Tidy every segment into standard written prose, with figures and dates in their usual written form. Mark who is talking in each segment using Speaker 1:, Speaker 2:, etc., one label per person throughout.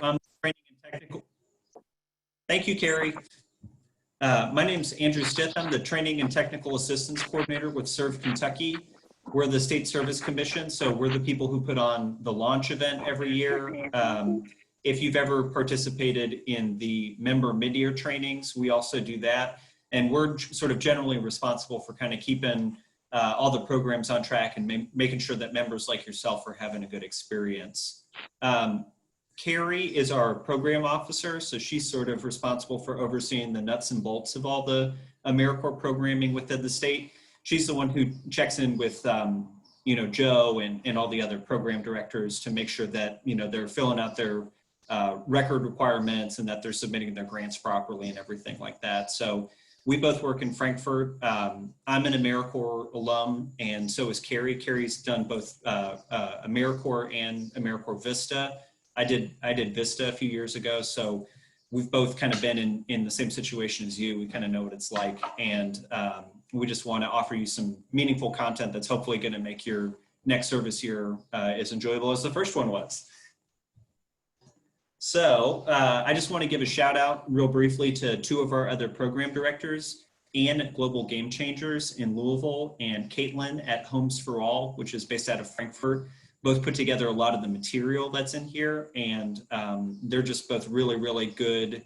Speaker 1: I'm training and technical. Thank you, Carrie. My name is Andrew Stith. I'm the Training and Technical Assistance Coordinator with Serve Kentucky. We're the State Service Commission, so we're the people who put on the launch event every year. If you've ever participated in the member mid-year trainings, we also do that. And we're sort of generally responsible for kind of keeping all the programs on track and making sure that members like yourself are having a good experience. Carrie is our program officer, so she's sort of responsible for overseeing the nuts and bolts of all the AmeriCorps programming within the state. She's the one who checks in with Joe and all the other program directors to make sure that they're filling out their record requirements and that they're submitting their grants properly and everything like that. So we both work in Frankfurt. I'm an AmeriCorps alum, and so is Carrie. Carrie's done both AmeriCorps and AmeriCorps Vista. I did Vista a few years ago, so we've both kind of been in the same situation as you. We kind of know what it's like, and we just want to offer you some meaningful content that's hopefully going to make your next service year as enjoyable as the first one was. So I just want to give a shout out real briefly to two of our other program directors, Ann at Global Game Changers in Louisville and Caitlin at Homes for All, which is based out of Frankfurt. Both put together a lot of the material that's in here, and they're just both really, really good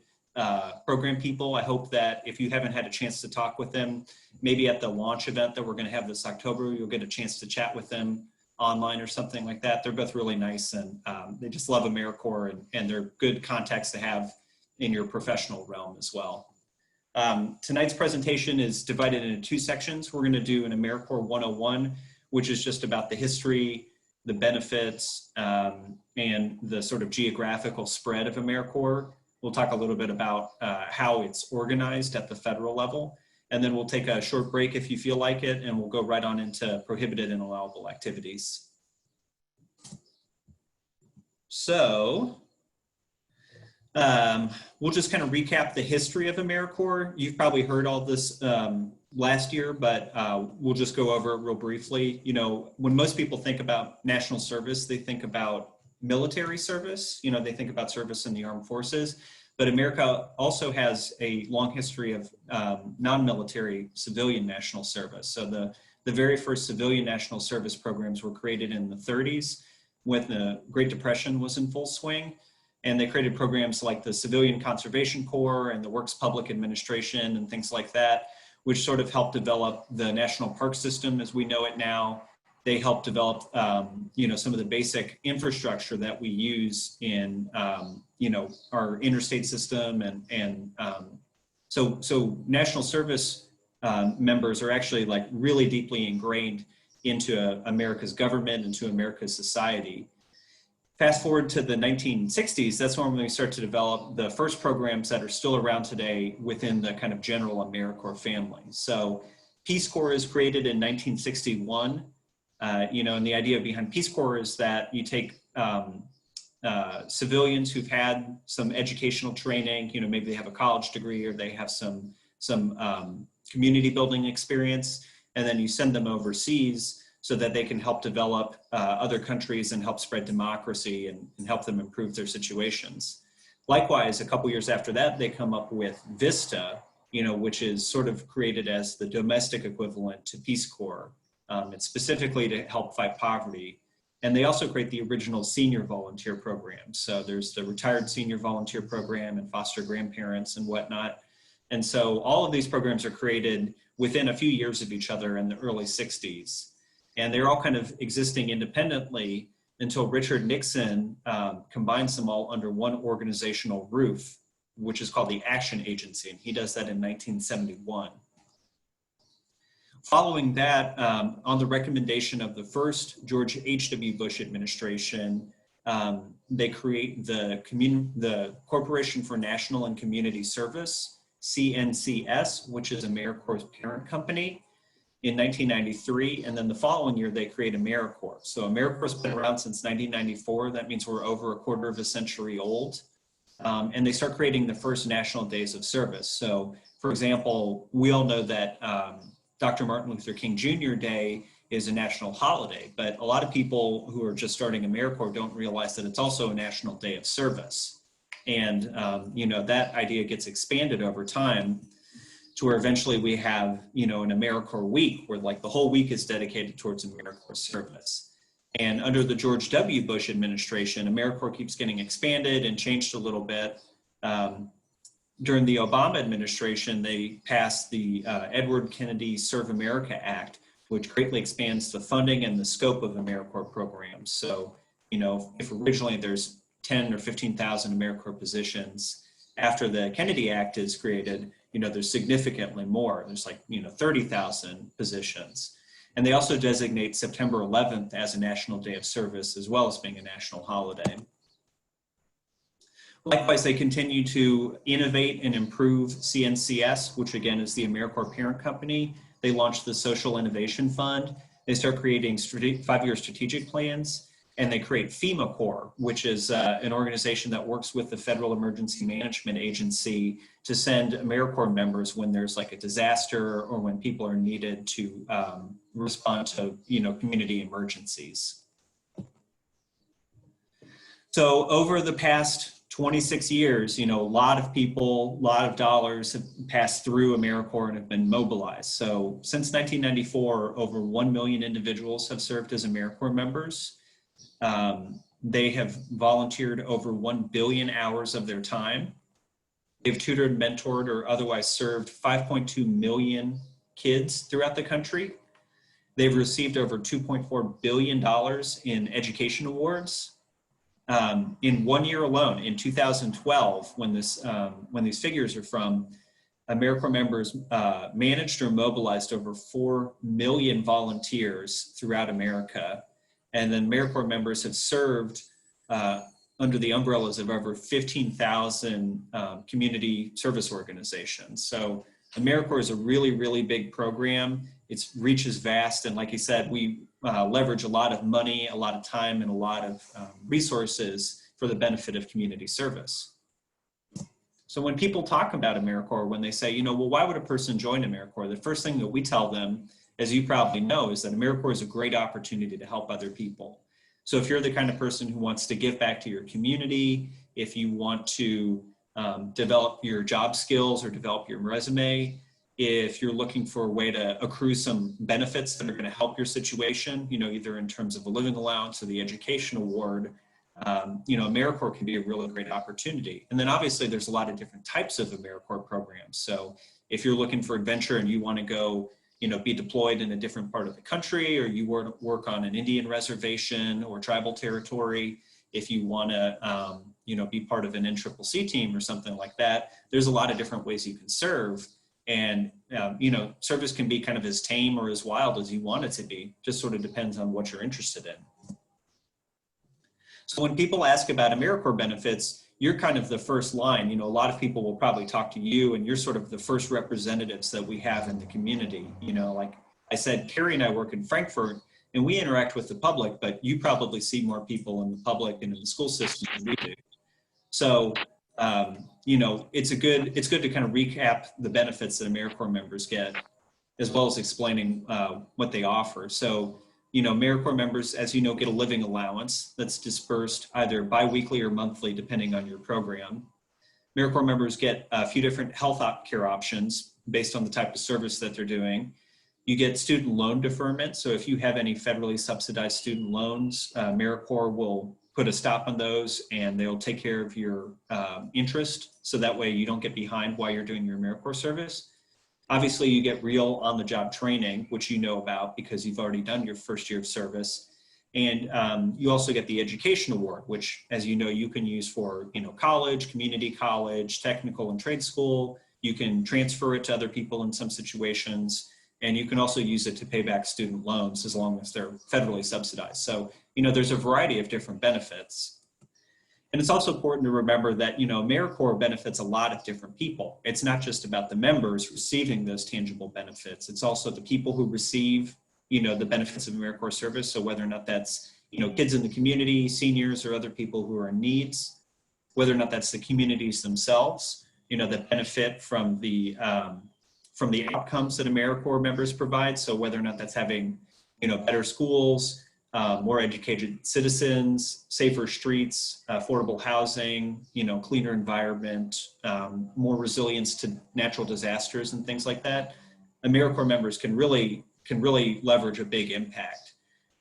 Speaker 1: program people. I hope that if you haven't had a chance to talk with them, maybe at the launch event that we're going to have this October, you'll get a chance to chat with them online or something like that. They're both really nice, and they just love AmeriCorps, and they're good contacts to have in your professional realm as well. Tonight's presentation is divided into two sections. We're going to do an AmeriCorps 101, which is just about the history, the benefits, and the sort of geographical spread of AmeriCorps. We'll talk a little bit about how it's organized at the federal level, and then we'll take a short break if you feel like it, and we'll go right on into prohibited and allowable activities. So we'll just kind of recap the history of AmeriCorps. You've probably heard all this last year, but we'll just go over it real briefly. When most people think about national service, they think about military service. They think about service in the armed forces, but America also has a long history of non-military civilian national service. So the very first civilian national service programs were created in the 30s when the Great Depression was in full swing. And they created programs like the Civilian Conservation Corps and the Works Public Administration and things like that, which sort of helped develop the national park system as we know it now. They helped develop, some of the basic infrastructure that we use in, our interstate system. So national service members are actually like really deeply ingrained into America's government, into America's society. Fast forward to the 1960s, that's when we start to develop the first programs that are still around today within the kind of general AmeriCorps family. So Peace Corps is created in 1961, and the idea behind Peace Corps is that you take civilians who've had some educational training, maybe they have a college degree or they have some community building experience, and then you send them overseas so that they can help develop other countries and help spread democracy and help them improve their situations. Likewise, a couple years after that, they come up with Vista, which is sort of created as the domestic equivalent to Peace Corps. It's specifically to help fight poverty. And they also create the original senior volunteer program. So there's the retired senior volunteer program and foster grandparents and whatnot. And so all of these programs are created within a few years of each other in the early 60s. And they're all kind of existing independently until Richard Nixon combines them all under one organizational roof, which is called the Action Agency. And he does that in 1971. Following that, on the recommendation of the first George H.W. Bush administration, they create the Corporation for National and Community Service, CNCS, which is AmeriCorps' parent company, in 1993, and then the following year they create AmeriCorps. So AmeriCorps has been around since 1994. That means we're over a quarter of a century old. And they start creating the first national days of service. So for example, we all know that Dr. Martin Luther King Jr. Day is a national holiday, but a lot of people who are just starting AmeriCorps don't realize that it's also a national day of service. And, that idea gets expanded over time to where eventually we have, an AmeriCorps week where like the whole week is dedicated towards AmeriCorps service. And under the George W. Bush administration, AmeriCorps keeps getting expanded and changed a little bit. During the Obama administration, they passed the Edward Kennedy Serve America Act, which greatly expands the funding and the scope of AmeriCorps programs. So, if originally there's 10 or 15,000 AmeriCorps positions, after the Kennedy Act is created, there's significantly more. There's like, 30,000 positions. And they also designate September 11th as a National Day of Service, as well as being a national holiday. Likewise, they continue to innovate and improve CNCS, which again is the AmeriCorps parent company. They launched the Social Innovation Fund. They start creating 5-year strategic plans, and they create FEMA Corps, which is an organization that works with the Federal Emergency Management Agency to send AmeriCorps members when there's like a disaster or when people are needed to respond to, community emergencies. So over the past 26 years, a lot of people, a lot of dollars have passed through AmeriCorps and have been mobilized. So since 1994, over 1 million individuals have served as AmeriCorps members. They have volunteered over 1 billion hours of their time. They've tutored, mentored, or otherwise served 5.2 million kids throughout the country. They've received over $2.4 billion in education awards. In 1 year alone, in 2012, when these figures are from, AmeriCorps members managed or mobilized over 4 million volunteers throughout America. And then AmeriCorps members have served under the umbrellas of over 15,000 community service organizations. So AmeriCorps is a really, really big program. Its reach is vast. And like you said, we leverage a lot of money, a lot of time, and a lot of resources for the benefit of community service. So when people talk about AmeriCorps, when they say, well, why would a person join AmeriCorps? The first thing that we tell them, as you probably know, is that AmeriCorps is a great opportunity to help other people. So if you're the kind of person who wants to give back to your community, if you want to develop your job skills or develop your resume, if you're looking for a way to accrue some benefits that are going to help your situation, either in terms of a living allowance or the education award, AmeriCorps can be a really great opportunity. And then obviously there's a lot of different types of AmeriCorps programs. So if you're looking for adventure and you want to go, be deployed in a different part of the country, or you work on an Indian reservation or tribal territory, if you want to, be part of an NCCC team or something like that, there's a lot of different ways you can serve. And, service can be kind of as tame or as wild as you want it to be. Just sort of depends on what you're interested in. So when people ask about AmeriCorps benefits, you're kind of the first line. A lot of people will probably talk to you, and you're sort of the first representatives that we have in the community. Like I said, Carrie and I work in Frankfurt, and we interact with the public, but you probably see more people in the public and in the school system than we do. So, it's good to kind of recap the benefits that AmeriCorps members get, as well as explaining what they offer. So, AmeriCorps members, as you know, get a living allowance that's dispersed either biweekly or monthly, depending on your program. AmeriCorps members get a few different health care options based on the type of service that they're doing. You get student loan deferment. So if you have any federally subsidized student loans, AmeriCorps will put a stop on those, and they'll take care of your interest. So that way you don't get behind while you're doing your AmeriCorps service. Obviously, you get real on-the-job training, which you know about because you've already done your first year of service. And you also get the education award, which, as you know, you can use for college, community college, technical and trade school. You can transfer it to other people in some situations. And you can also use it to pay back student loans as long as they're federally subsidized. So, there's a variety of different benefits. And it's also important to remember that, AmeriCorps benefits a lot of different people. It's not just about the members receiving those tangible benefits. It's also the people who receive, the benefits of AmeriCorps service. So whether or not that's, kids in the community, seniors, or other people who are in needs, whether or not that's the communities themselves, that benefit from the outcomes that AmeriCorps members provide. So whether or not that's having, better schools, more educated citizens, safer streets, affordable housing, cleaner environment, more resilience to natural disasters and things like that, AmeriCorps members can really leverage a big impact.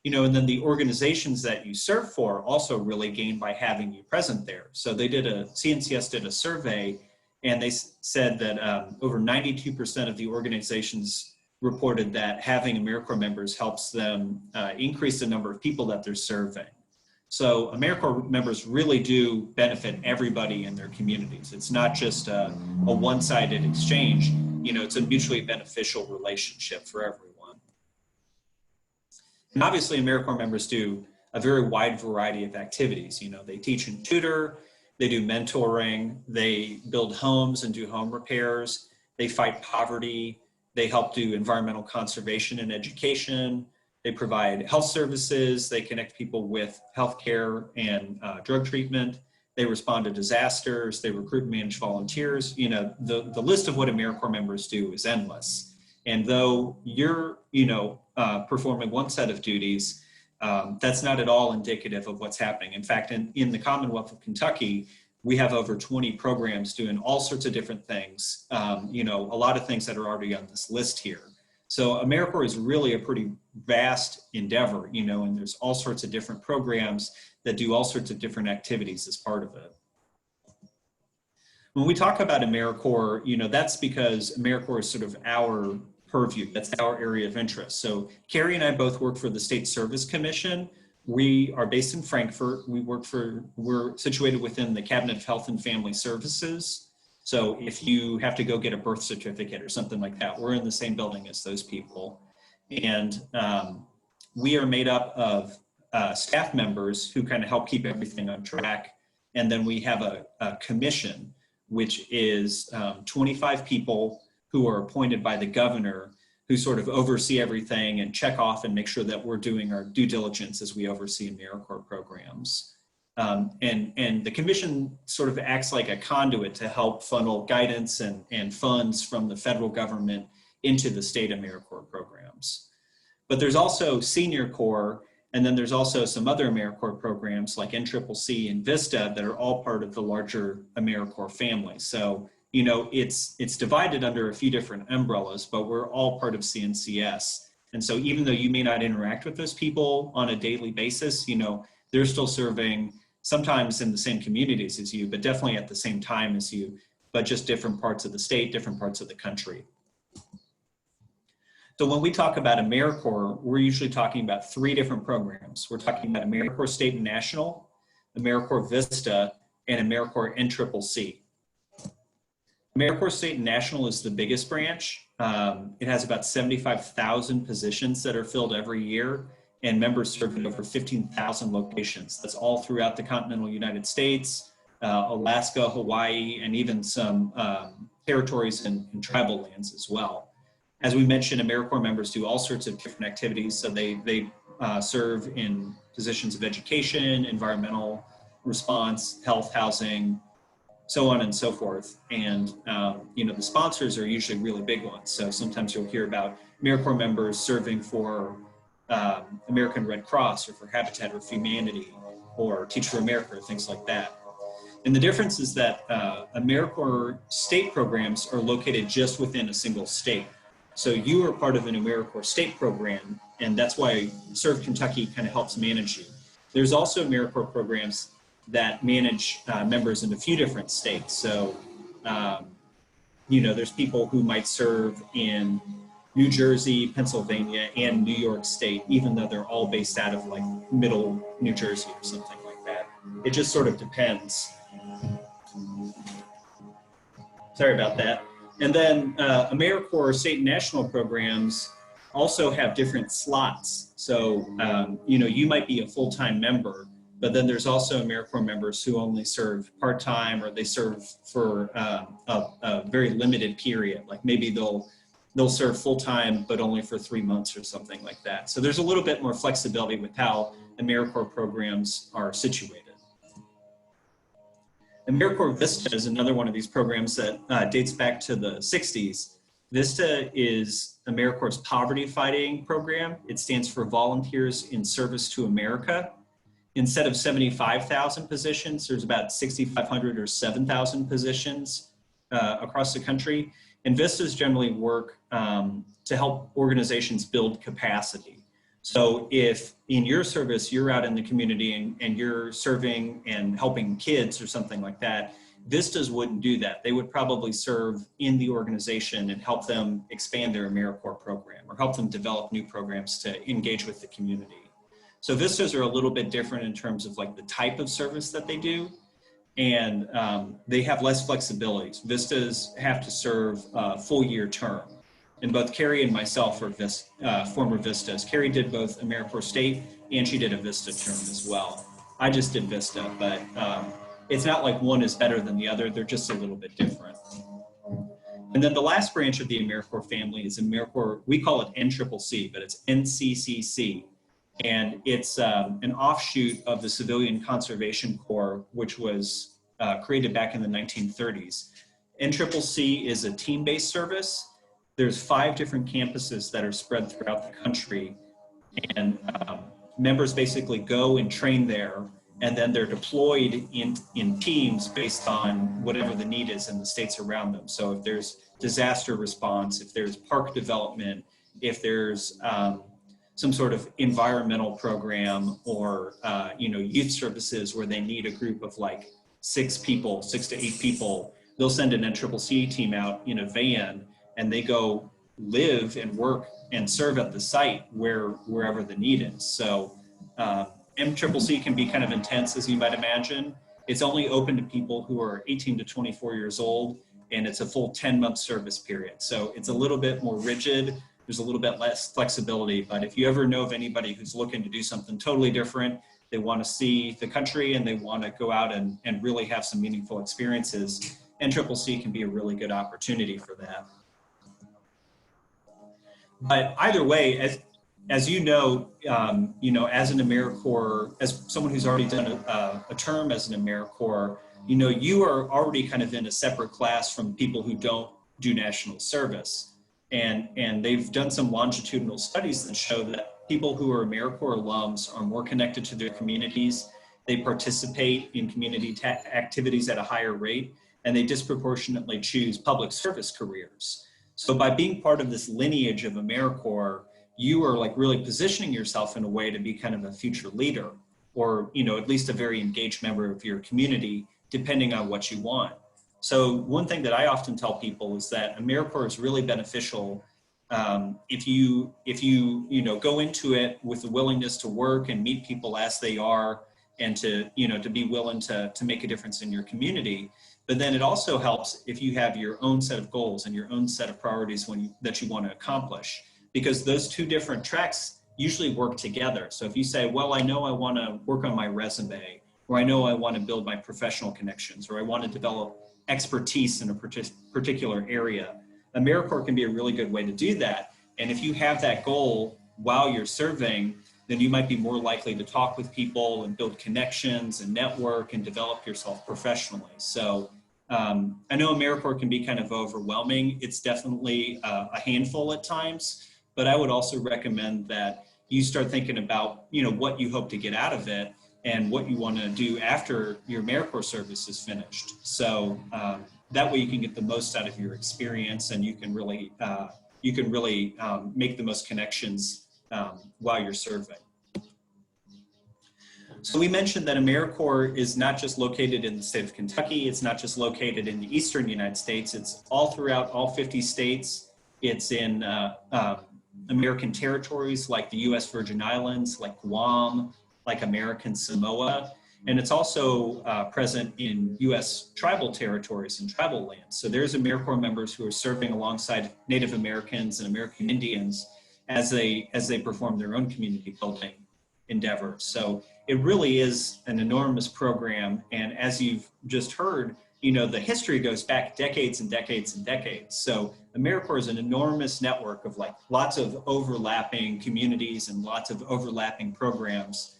Speaker 1: And then the organizations that you serve for also really gain by having you present there. So CNCS did a survey, and they said that over 92% of the organizations reported that having AmeriCorps members helps them increase the number of people that they're serving. So AmeriCorps members really do benefit everybody in their communities. It's not just a one-sided exchange. It's a mutually beneficial relationship for everyone. And obviously AmeriCorps members do a very wide variety of activities. They teach and tutor, they do mentoring, they build homes and do home repairs, they fight poverty, they help do environmental conservation and education. They provide health services. They connect people with healthcare and drug treatment. They respond to disasters. They recruit and manage volunteers. The list of what AmeriCorps members do is endless. And though you're, performing one set of duties, that's not at all indicative of what's happening. In fact, in the Commonwealth of Kentucky, we have over 20 programs doing all sorts of different things, a lot of things that are already on this list here. So AmeriCorps is really a pretty vast endeavor, and there's all sorts of different programs that do all sorts of different activities as part of it. When we talk about AmeriCorps, that's because AmeriCorps is sort of our purview. That's our area of interest. So Carrie and I both work for the State Service Commission. We are based in Frankfurt. We're situated within the Cabinet of Health and Family Services. So if you have to go get a birth certificate or something like that, we're in the same building as those people. And we are made up of staff members who kind of help keep everything on track. And then we have a commission, which is 25 people who are appointed by the governor, who sort of oversee everything and check off and make sure that we're doing our due diligence as we oversee AmeriCorps programs. And the commission sort of acts like a conduit to help funnel guidance and funds from the federal government into the state AmeriCorps programs. But there's also Senior Corps, and then there's also some other AmeriCorps programs like NCCC and VISTA that are all part of the larger AmeriCorps family. So it's divided under a few different umbrellas, but we're all part of CNCS. And so even though you may not interact with those people on a daily basis, they're still serving sometimes in the same communities as you, but definitely at the same time as you, but just different parts of the state, different parts of the country. So when we talk about AmeriCorps, we're usually talking about three different programs. We're talking about AmeriCorps State and National, AmeriCorps Vista, and AmeriCorps NCCC. AmeriCorps State and National is the biggest branch. It has about 75,000 positions that are filled every year, and members serve in over 15,000 locations. That's all throughout the continental United States, Alaska, Hawaii, and even some territories and tribal lands as well. As we mentioned, AmeriCorps members do all sorts of different activities. So they serve in positions of education, environmental response, health, housing, so on and so forth. And, the sponsors are usually really big ones. So sometimes you'll hear about AmeriCorps members serving for American Red Cross or for Habitat for Humanity or Teach for America or things like that. And the difference is that AmeriCorps state programs are located just within a single state. So you are part of an AmeriCorps state program, and that's why Serve Kentucky kind of helps manage you. There's also AmeriCorps programs that manage members in a few different states. So, there's people who might serve in New Jersey, Pennsylvania, and New York State, even though they're all based out of like middle New Jersey or something like that. It just sort of depends. Sorry about that. And then AmeriCorps state and national programs also have different slots. So, you might be a full-time member, but then there's also AmeriCorps members who only serve part-time, or they serve for a very limited period. Like maybe they'll serve full-time, but only for 3 months or something like that. So there's a little bit more flexibility with how AmeriCorps programs are situated. AmeriCorps Vista is another one of these programs that dates back to the 60s. VISTA is AmeriCorps' poverty fighting program. It stands for Volunteers in Service to America. Instead of 75,000 positions, there's about 6,500 or 7,000 positions across the country. And VISTAs generally work to help organizations build capacity. So if in your service, you're out in the community and you're serving and helping kids or something like that, VISTAs wouldn't do that. They would probably serve in the organization and help them expand their AmeriCorps program or help them develop new programs to engage with the community. So VISTAs are a little bit different in terms of like the type of service that they do, and they have less flexibility. VISTAs have to serve a full year term. And both Carrie and myself are former VISTAs. Carrie did both AmeriCorps State and she did a VISTA term as well. I just did VISTA, but it's not like one is better than the other. They're just a little bit different. And then the last branch of the AmeriCorps family is AmeriCorps, we call it NCCC, but it's NCCC. And it's an offshoot of the Civilian Conservation Corps, which was created back in the 1930s. NCCC is a team-based service. There's 5 different campuses that are spread throughout the country. And members basically go and train there, and then they're deployed in teams based on whatever the need is in the states around them. So if there's disaster response, if there's park development, if there's some sort of environmental program or youth services where they need a group of like 6 to 8 people, they'll send an NCCC team out in a van and they go live and work and serve at the site wherever the need is. So MCCC can be kind of intense, as you might imagine. It's only open to people who are 18 to 24 years old, and it's a full 10-month service period. So it's a little bit more rigid. There's a little bit less flexibility, but if you ever know of anybody who's looking to do something totally different, they want to see the country and they want to go out and really have some meaningful experiences, NCCC can be a really good opportunity for that. But either way, as you know, as an AmeriCorps, as someone who's already done a term as an AmeriCorps, you are already kind of in a separate class from people who don't do national service. And they've done some longitudinal studies that show that people who are AmeriCorps alums are more connected to their communities. They participate in community activities at a higher rate, and they disproportionately choose public service careers. So by being part of this lineage of AmeriCorps, you are like really positioning yourself in a way to be kind of a future leader, or at least a very engaged member of your community, depending on what you want. So one thing that I often tell people is that AmeriCorps is really beneficial if you go into it with the willingness to work and meet people as they are, and to be willing to make a difference in your community. But then it also helps if you have your own set of goals and your own set of priorities that you want to accomplish, because those 2 different tracks usually work together. So if you say, well, I know I want to work on my resume, or I know I want to build my professional connections, or I want to develop expertise in a particular area, AmeriCorps can be a really good way to do that. And if you have that goal while you're serving, then you might be more likely to talk with people and build connections and network and develop yourself professionally. So I know AmeriCorps can be kind of overwhelming. It's definitely a handful at times, but I would also recommend that you start thinking about, what you hope to get out of it and what you want to do after your AmeriCorps service is finished. So that way you can get the most out of your experience, and you can really make the most connections while you're serving. So we mentioned that AmeriCorps is not just located in the state of Kentucky. It's not just located in the eastern United States. It's all throughout all 50 states. It's in American territories like the U.S. Virgin Islands, like Guam, like American Samoa. And it's also present in U.S. tribal territories and tribal lands. So there's AmeriCorps members who are serving alongside Native Americans and American Indians as they perform their own community building endeavors. So it really is an enormous program. And as you've just heard, the history goes back decades and decades and decades. So AmeriCorps is an enormous network of like lots of overlapping communities and lots of overlapping programs.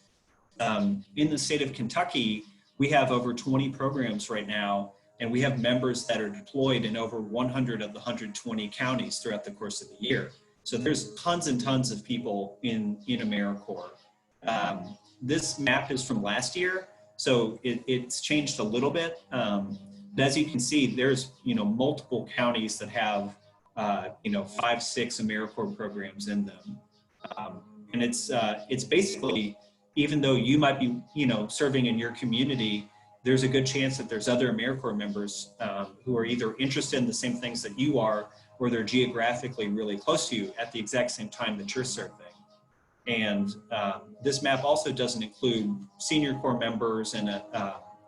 Speaker 1: In the state of Kentucky, we have over 20 programs right now And we have members that are deployed in over 100 of the 120 counties throughout the course of the year. So there's tons and tons of people in AmeriCorps. This map is from last year, so it's changed a little bit. But as you can see, there's multiple counties that have 5, 6 AmeriCorps programs in them, and it's basically, even though you might be serving in your community, there's a good chance that there's other AmeriCorps members who are either interested in the same things that you are, or they're geographically really close to you at the exact same time that you're serving. And this map also doesn't include senior corps members and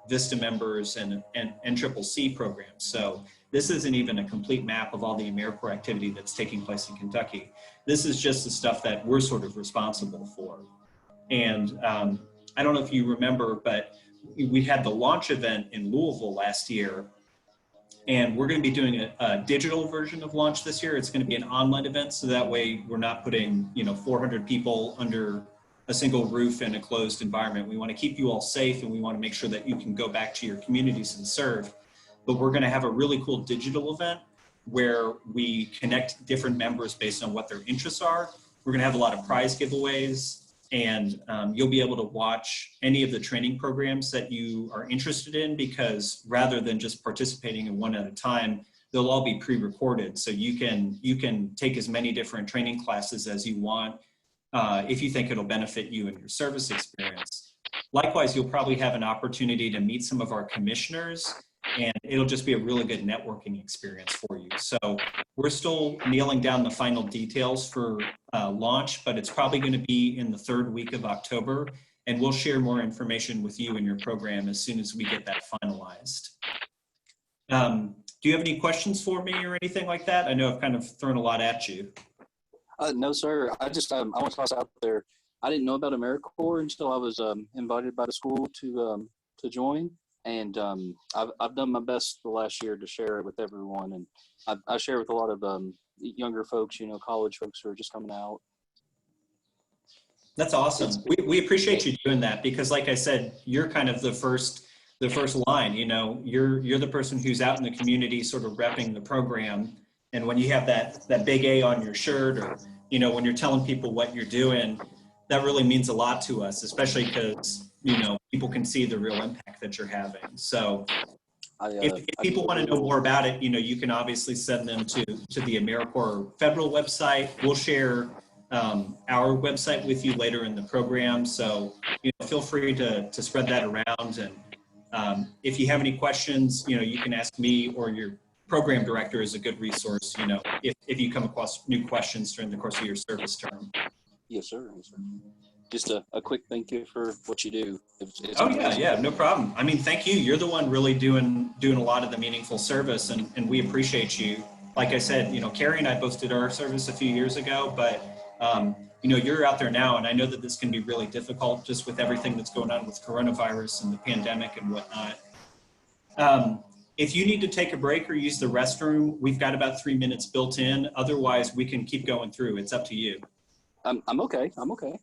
Speaker 1: VISTA members and CCC programs. So this isn't even a complete map of all the AmeriCorps activity that's taking place in Kentucky. This is just the stuff that we're sort of responsible for. And I don't know if you remember, but we had the launch event in Louisville last year, and we're going to be doing a digital version of launch this year. It's going to be an online event, so that way we're not putting 400 people under a single roof in a closed environment. We want to keep you all safe, and we want to make sure that you can go back to your communities and serve. But we're going to have a really cool digital event where we connect different members based on what their interests are. We're going to have a lot of prize giveaways, and you'll be able to watch any of the training programs that you are interested in, because rather than just participating in one at a time, they'll all be pre-recorded. So you can take as many different training classes as you want if you think it'll benefit you in your service experience. Likewise, you'll probably have an opportunity to meet some of our commissioners, and it'll just be a really good networking experience for you. So we're still nailing down the final details for launch, but it's probably going to be in the 3rd week of October, and we'll share more information with you and your program as soon as we get that finalized. Do you have any questions for me or anything like that? I know I've kind of thrown a lot at you.
Speaker 2: No, sir. I just I want to toss out there. I didn't know about AmeriCorps until I was invited by the school to join, and I've done my best the last year to share it with everyone, and I share with a lot of younger folks, college folks who are just coming out.
Speaker 1: That's awesome. We appreciate you doing that, because, like I said, you're kind of the first line. You're the person who's out in the community, sort of repping the program. And when you have that big A on your shirt, or when you're telling people what you're doing, that really means a lot to us, especially because people can see the real impact that you're having. So if people want to know more about it, you can obviously send them to the AmeriCorps federal website. We'll share our website with you later in the program. So feel free to spread that around. And if you have any questions, you can ask me, or your program director is a good resource, if you come across new questions during the course of your service term.
Speaker 2: Yes, sir. Yes, sir. Just a quick thank you for what you do. It's
Speaker 1: Yeah, no problem. I mean, thank you. You're the one really doing a lot of the meaningful service, and we appreciate you. Like I said, Carrie and I both did our service a few years ago, but you're out there now, and I know that this can be really difficult just with everything that's going on with coronavirus and the pandemic and whatnot. If you need to take a break or use the restroom, we've got about 3 minutes built in. Otherwise, we can keep going through. It's up to you.
Speaker 2: I'm okay. I'm okay.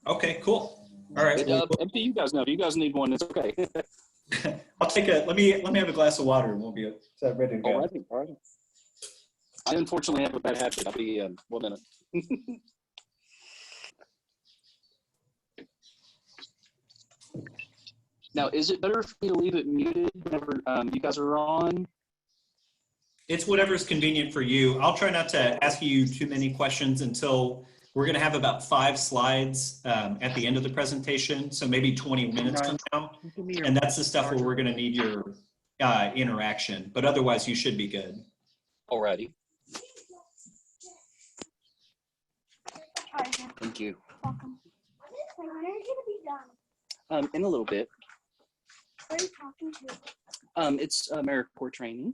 Speaker 1: Okay, cool. All right.
Speaker 2: Up to you guys now. If you guys need one, it's okay.
Speaker 1: I'll take let me have a glass of water, and we'll be ready to go.
Speaker 2: All right. I unfortunately have a bad habit. I'll be 1 minute. Now, is it better for me to leave it muted whenever you guys are on?
Speaker 1: It's whatever's convenient for you. I'll try not to ask you too many questions until we're going to have about 5 slides at the end of the presentation, so maybe 20 minutes from now. And that's the stuff where we're going to need your interaction. But otherwise, you should be good.
Speaker 2: Alrighty. Thank you.
Speaker 3: Welcome. When are you going to be done?
Speaker 2: In a little bit.
Speaker 3: Who are you talking to?
Speaker 2: It's AmeriCorps training.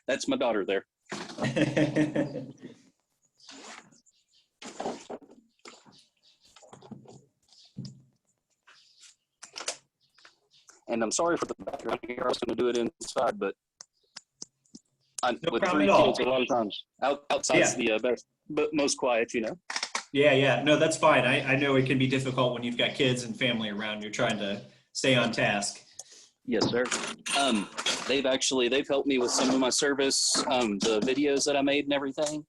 Speaker 2: That's my daughter there. And I'm sorry for the background here. I was going to do it inside, but with 3 kids, a lot of times outside's the best, but most quiet,
Speaker 1: Yeah. No, that's fine. I know it can be difficult when you've got kids and family around. You're trying to stay on task.
Speaker 2: Yes, sir. They've helped me with some of my service, the videos that I made and everything.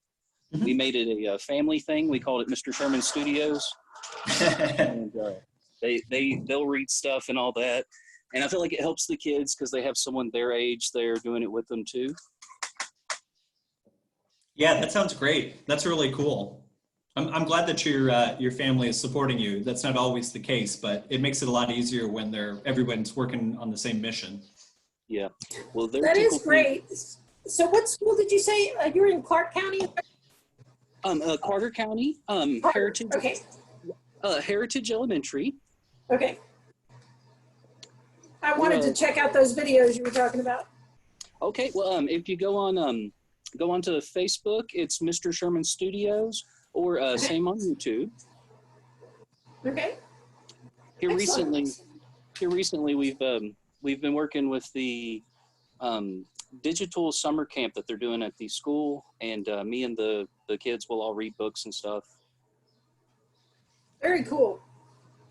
Speaker 1: Mhm.
Speaker 2: We made it a family thing. We called it Mr. Sherman Studios. And they'll read stuff and all that. And I feel like it helps the kids because they have someone their age there doing it with them too.
Speaker 1: Yeah, that sounds great. That's really cool. I'm glad that your family is supporting you. That's not always the case, but it makes it a lot easier when everyone's working on the same mission.
Speaker 2: Yeah. Well, they're
Speaker 4: That is
Speaker 2: typically
Speaker 4: great. So what school did you say? You're in Clark County?
Speaker 2: Carter County, Heritage,
Speaker 4: Okay,
Speaker 2: Heritage Elementary.
Speaker 4: okay. I wanted to check out those videos you were talking about.
Speaker 2: Okay, well, if you go onto Facebook, it's Mr. Sherman Studios, or same on YouTube.
Speaker 4: Okay.
Speaker 2: Here
Speaker 4: Excellent.
Speaker 2: recently, we've been working with the digital summer camp that they're doing at the school, and me and the kids will all read books and stuff.
Speaker 4: Very cool.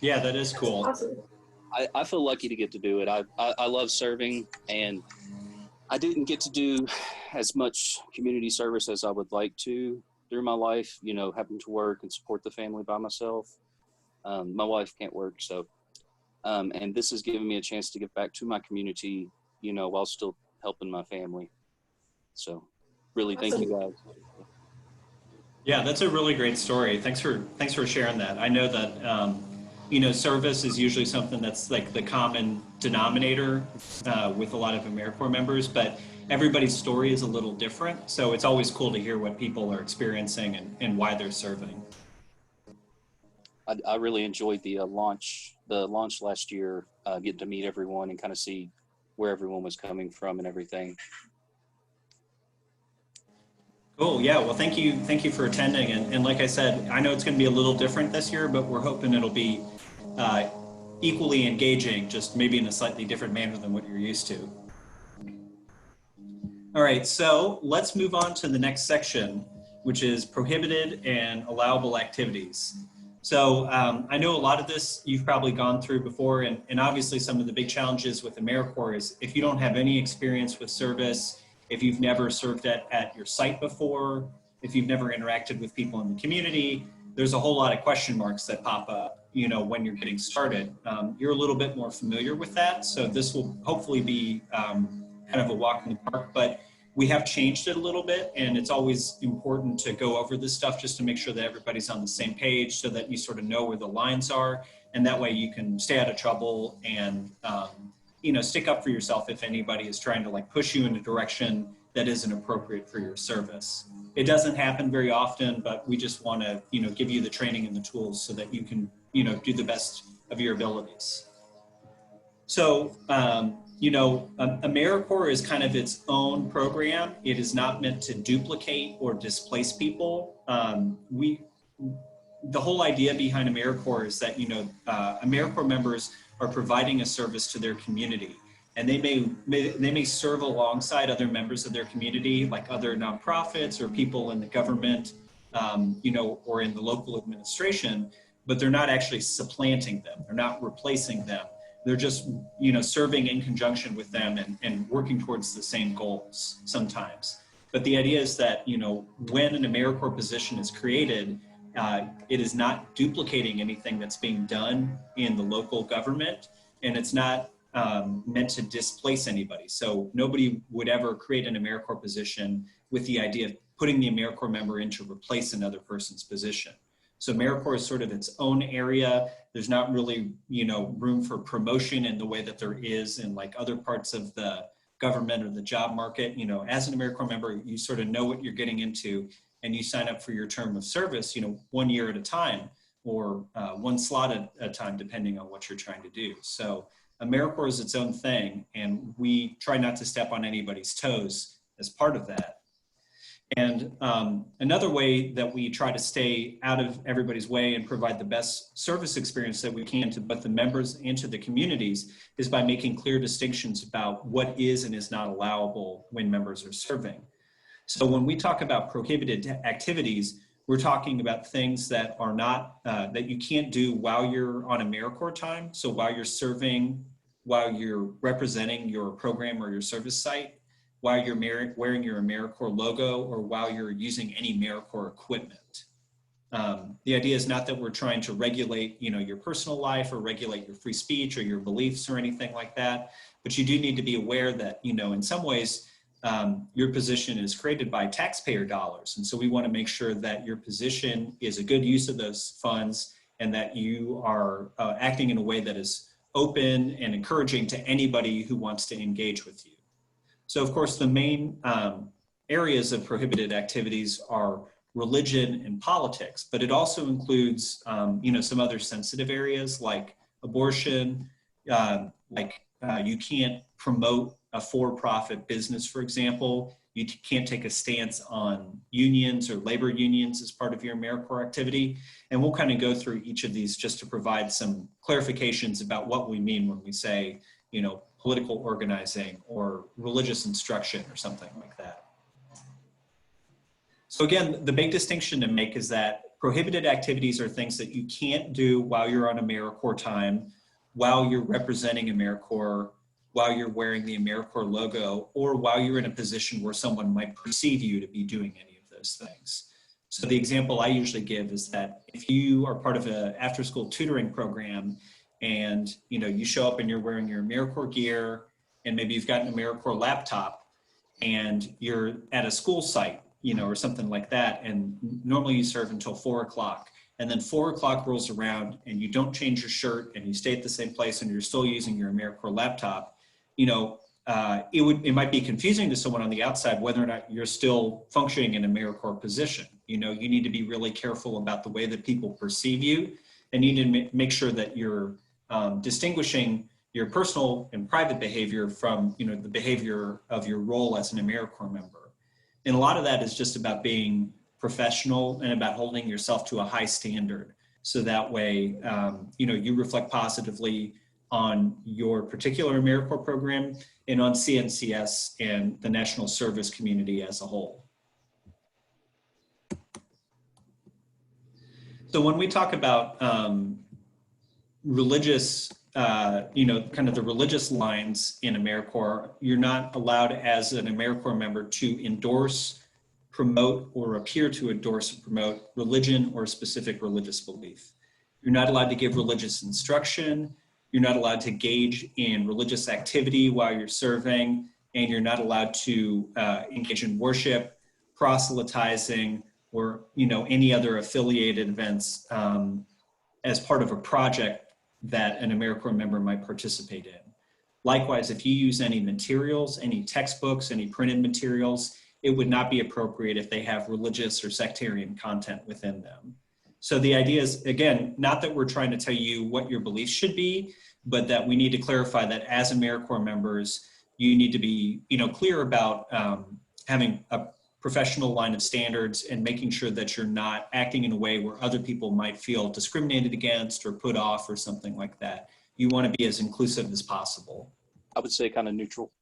Speaker 1: Yeah, that is cool.
Speaker 4: Awesome.
Speaker 2: I feel lucky to get to do it. I love serving, and I didn't get to do as much community service as I would like to through my life, having to work and support the family by myself. My wife can't work, so, and this has given me a chance to give back to my community, while still helping my family. So really thank you guys.
Speaker 1: Yeah, that's a really great story. Thanks for sharing that. I know that service is usually something that's like the common denominator with a lot of AmeriCorps members, but everybody's story is a little different. So it's always cool to hear what people are experiencing and why they're serving.
Speaker 2: I really enjoyed the launch last year, getting to meet everyone and kind of see where everyone was coming from and everything.
Speaker 1: Cool. Yeah. Well, thank you for attending. And like I said, I know it's going to be a little different this year, but we're hoping it'll be equally engaging, just maybe in a slightly different manner than what you're used to. All right. So let's move on to the next section, which is prohibited and allowable activities. So I know a lot of this you've probably gone through before, and obviously some of the big challenges with AmeriCorps is if you don't have any experience with service, if you've never served at your site before, if you've never interacted with people in the community, there's a whole lot of question marks that pop up, when you're getting started. You're a little bit more familiar with that, so this will hopefully be kind of a walk in the park, but we have changed it a little bit, and it's always important to go over this stuff just to make sure that everybody's on the same page so that you sort of know where the lines are, and that way you can stay out of trouble and stick up for yourself if anybody is trying to push you in a direction that isn't appropriate for your service. It doesn't happen very often, but we just want to give you the training and the tools so that you can do the best of your abilities. So AmeriCorps is kind of its own program. It is not meant to duplicate or displace people. The whole idea behind AmeriCorps is that AmeriCorps members are providing a service to their community, and they may serve alongside other members of their community, like other nonprofits or people in the government, or in the local administration, but they're not actually supplanting them. They're not replacing them. They're just, serving in conjunction with them and working towards the same goals sometimes. But the idea is that, when an AmeriCorps position is created, it is not duplicating anything that's being done in the local government, and it's not meant to displace anybody. So nobody would ever create an AmeriCorps position with the idea of putting the AmeriCorps member in to replace another person's position. So AmeriCorps is sort of its own area. There's not really, room for promotion in the way that there is in other parts of the government or the job market. As an AmeriCorps member, you sort of know what you're getting into, and you sign up for your term of service, 1 year at a time, or one slot at a time, depending on what you're trying to do. So AmeriCorps is its own thing, and we try not to step on anybody's toes as part of that. And another way that we try to stay out of everybody's way and provide the best service experience that we can to both the members and to the communities is by making clear distinctions about what is and is not allowable when members are serving. So when we talk about prohibited activities, we're talking about things that are not, that you can't do while you're on AmeriCorps time. So while you're serving while you're representing your program or your service site, while you're wearing your AmeriCorps logo, or while you're using any AmeriCorps equipment. The idea is not that we're trying to regulate, your personal life or regulate your free speech or your beliefs or anything like that, but you do need to be aware that, in some ways, your position is created by taxpayer dollars. And so we want to make sure that your position is a good use of those funds and that you are acting in a way that is open and encouraging to anybody who wants to engage with you. So of course, the main areas of prohibited activities are religion and politics, but it also includes, some other sensitive areas like abortion, you can't promote a for-profit business, for example. You can't take a stance on unions or labor unions as part of your AmeriCorps activity. And we'll kind of go through each of these just to provide some clarifications about what we mean when we say, political organizing or religious instruction or something like that. So again, the big distinction to make is that prohibited activities are things that you can't do while you're on AmeriCorps time, while you're representing AmeriCorps, while you're wearing the AmeriCorps logo, or while you're in a position where someone might perceive you to be doing any of those things. So the example I usually give is that if you are part of an after-school tutoring program and you show up and you're wearing your AmeriCorps gear and maybe you've got an AmeriCorps laptop and you're at a school site, or something like that, and normally you serve until 4 o'clock, and then 4 o'clock rolls around and you don't change your shirt and you stay at the same place and you're still using your AmeriCorps laptop, it might be confusing to someone on the outside whether or not you're still functioning in an AmeriCorps position. You need to be really careful about the way that people perceive you, and you need to make sure that you're distinguishing your personal and private behavior from, the behavior of your role as an AmeriCorps member. And a lot of that is just about being professional and about holding yourself to a high standard. So that way, you reflect positively on your particular AmeriCorps program and on CNCS and the national service community as a whole. So when we talk about religious, kind of the religious lines in AmeriCorps, you're not allowed as an AmeriCorps member to endorse, promote, or appear to endorse and promote religion or specific religious belief. You're not allowed to give religious instruction. You're not allowed to engage in religious activity while you're serving, and you're not allowed to engage in worship, proselytizing, or any other affiliated events as part of a project that an AmeriCorps member might participate in. Likewise, if you use any materials, any textbooks, any printed materials, it would not be appropriate if they have religious or sectarian content within them. So the idea is, again, not that we're trying to tell you what your beliefs should be, but that we need to clarify that as AmeriCorps members, you need to be clear about having a professional line of standards and making sure that you're not acting in a way where other people might feel discriminated against or put off or something like that. You want to be as inclusive as possible.
Speaker 2: I would say kind of neutral.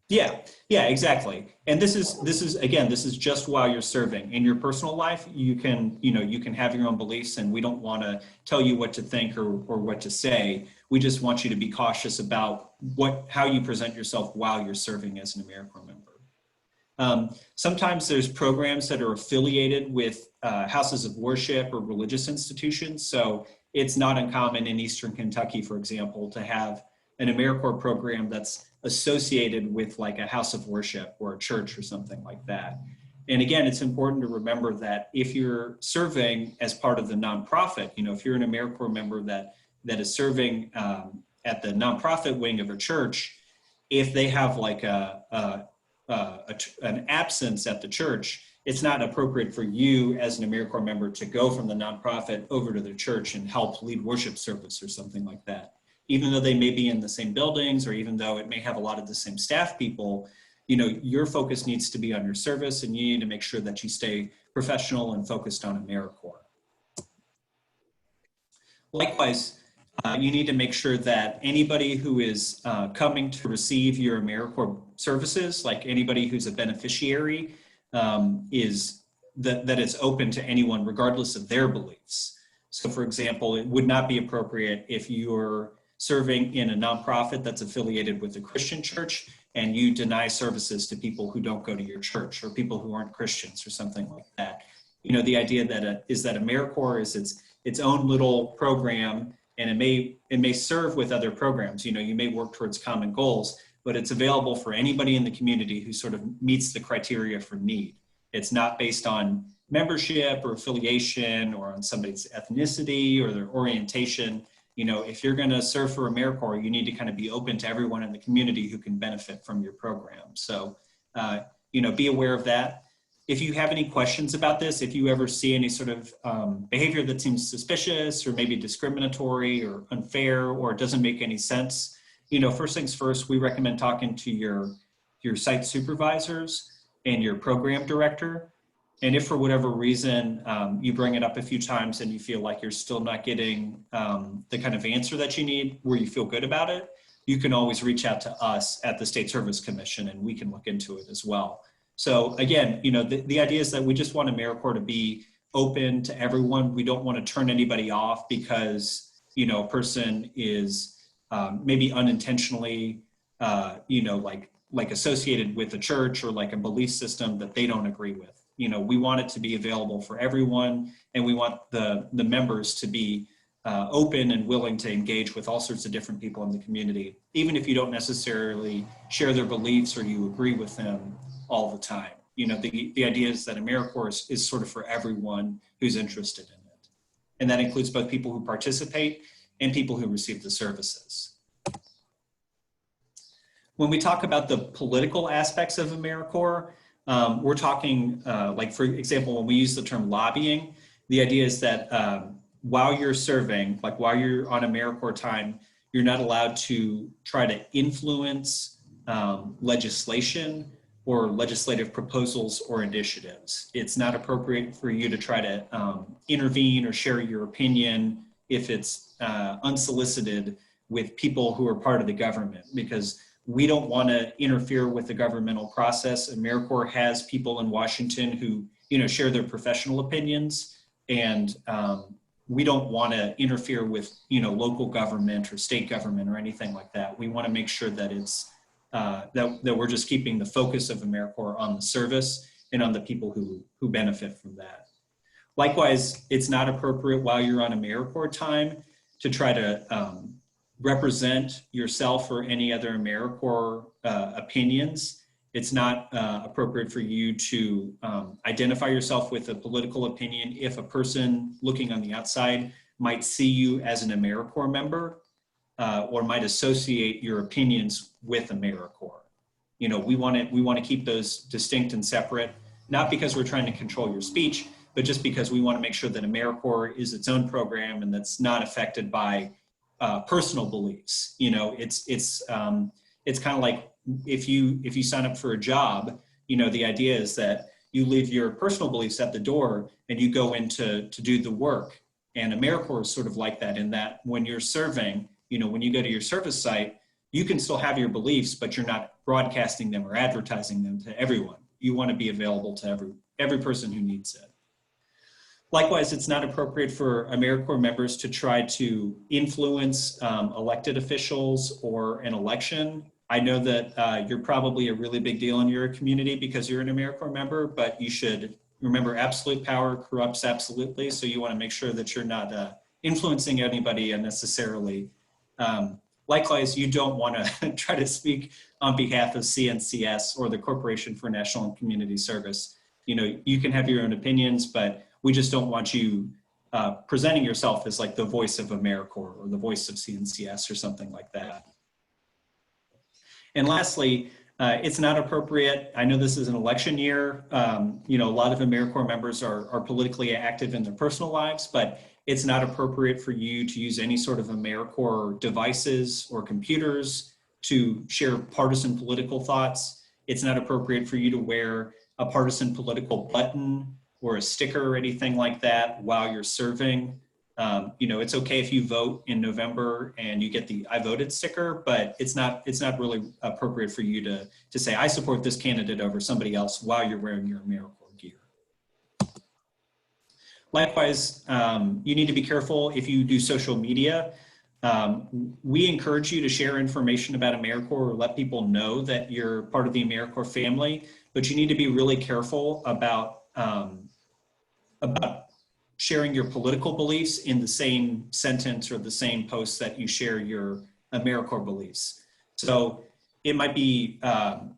Speaker 1: Yeah, exactly. And this is just while you're serving. In your personal life, you can have your own beliefs, and we don't want to tell you what to think or what to say. We just want you to be cautious about how you present yourself while you're serving as an AmeriCorps member. Sometimes there's programs that are affiliated with houses of worship or religious institutions. So it's not uncommon in Eastern Kentucky, for example, to have an AmeriCorps program that's associated with like a house of worship or a church or something like that. And again, it's important to remember that if you're serving as part of the nonprofit, if you're an AmeriCorps member that is serving at the nonprofit wing of a church, if they have like an absence at the church, it's not appropriate for you as an AmeriCorps member to go from the nonprofit over to the church and help lead worship service or something like that. Even though they may be in the same buildings, or even though it may have a lot of the same staff people, your focus needs to be on your service, and you need to make sure that you stay professional and focused on AmeriCorps. Likewise, you need to make sure that anybody who is coming to receive your AmeriCorps services, like anybody who's a beneficiary, is that it's open to anyone regardless of their beliefs. So for example, it would not be appropriate if you're serving in a nonprofit that's affiliated with a Christian church and you deny services to people who don't go to your church or people who aren't Christians or something like that. You know, the idea that is that AmeriCorps is its own little program, and it may serve with other programs. You know, you may work towards common goals, but it's available for anybody in the community who sort of meets the criteria for need. It's not based on membership or affiliation or on somebody's ethnicity or their orientation. You know, if you're going to serve for AmeriCorps, you need to kind of be open to everyone in the community who can benefit from your program. So, you know, be aware of that. If you have any questions about this, if you ever see any sort of behavior that seems suspicious or maybe discriminatory or unfair or doesn't make any sense, you know, first things first, we recommend talking to your site supervisors and your program director. And if for whatever reason you bring it up a few times and you feel like you're still not getting the kind of answer that you need where you feel good about it, you can always reach out to us at the State Service Commission and we can look into it as well. So again, you know, the idea is that we just want AmeriCorps to be open to everyone. We don't want to turn anybody off because, you know, a person is maybe unintentionally, you know, like associated with a church or like a belief system that they don't agree with. You know, we want it to be available for everyone, and we want the members to be open and willing to engage with all sorts of different people in the community, even if you don't necessarily share their beliefs or you agree with them all the time. You know, the idea is that AmeriCorps is sort of for everyone who's interested in it. And that includes both people who participate and people who receive the services. When we talk about the political aspects of AmeriCorps, we're talking, like for example, when we use the term lobbying, the idea is that while you're serving, like while you're on AmeriCorps time, you're not allowed to try to influence legislation or legislative proposals or initiatives. It's not appropriate for you to try to intervene or share your opinion if it's unsolicited with people who are part of the government, because we don't want to interfere with the governmental process. AmeriCorps has people in Washington who, you know, share their professional opinions, and we don't want to interfere with, you know, local government or state government or anything like that. We want to make sure that it's that we're just keeping the focus of AmeriCorps on the service and on the people who benefit from that. Likewise, it's not appropriate while you're on AmeriCorps time to try to represent yourself or any other AmeriCorps opinions. It's not appropriate for you to identify yourself with a political opinion if a person looking on the outside might see you as an AmeriCorps member or might associate your opinions with AmeriCorps. You know, we want to keep those distinct and separate, not because we're trying to control your speech, but just because we want to make sure that AmeriCorps is its own program and that's not affected by personal beliefs. You know, it's kind of like if you sign up for a job, you know, the idea is that you leave your personal beliefs at the door and you go in to do the work. And AmeriCorps is sort of like that, in that when you're serving, you know, when you go to your service site, you can still have your beliefs, but you're not broadcasting them or advertising them to everyone. You want to be available to every person who needs it. Likewise, it's not appropriate for AmeriCorps members to try to influence elected officials or an election. I know that you're probably a really big deal in your community because you're an AmeriCorps member, but you should remember absolute power corrupts absolutely. So you want to make sure that you're not influencing anybody unnecessarily. Likewise, you don't want to try to speak on behalf of CNCS or the Corporation for National and Community Service. You know, you can have your own opinions, but we just don't want you presenting yourself as like the voice of AmeriCorps or the voice of CNCS or something like that. And lastly, it's not appropriate. I know this is an election year. You know, a lot of AmeriCorps members are politically active in their personal lives, but it's not appropriate for you to use any sort of AmeriCorps devices or computers to share partisan political thoughts. It's not appropriate for you to wear a partisan political button or a sticker or anything like that while you're serving. You know, it's okay if you vote in November and you get the I voted sticker, but it's not really appropriate for you to say, I support this candidate over somebody else while you're wearing your AmeriCorps gear. Likewise, you need to be careful if you do social media. We encourage you to share information about AmeriCorps or let people know that you're part of the AmeriCorps family, but you need to be really careful about sharing your political beliefs in the same sentence or the same post that you share your AmeriCorps beliefs. So it might be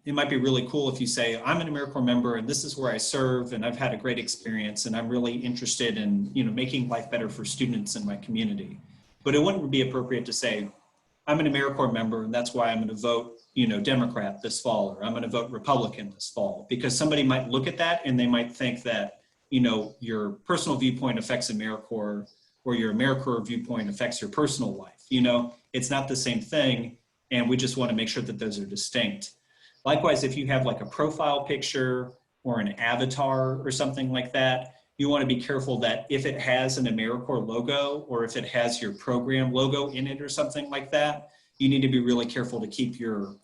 Speaker 1: really cool if you say, I'm an AmeriCorps member and this is where I serve and I've had a great experience and I'm really interested in making life better for students in my community. But it wouldn't be appropriate to say, I'm an AmeriCorps member and that's why I'm going to vote Democrat this fall, or I'm going to vote Republican this fall, because somebody might look at that and they might think that your personal viewpoint affects AmeriCorps or your AmeriCorps viewpoint affects your personal life. It's not the same thing. And we just want to make sure that those are distinct. Likewise, if you have like a profile picture or an avatar or something like that, you want to be careful that if it has an AmeriCorps logo or if it has your program logo in it or something like that, you need to be really careful to keep your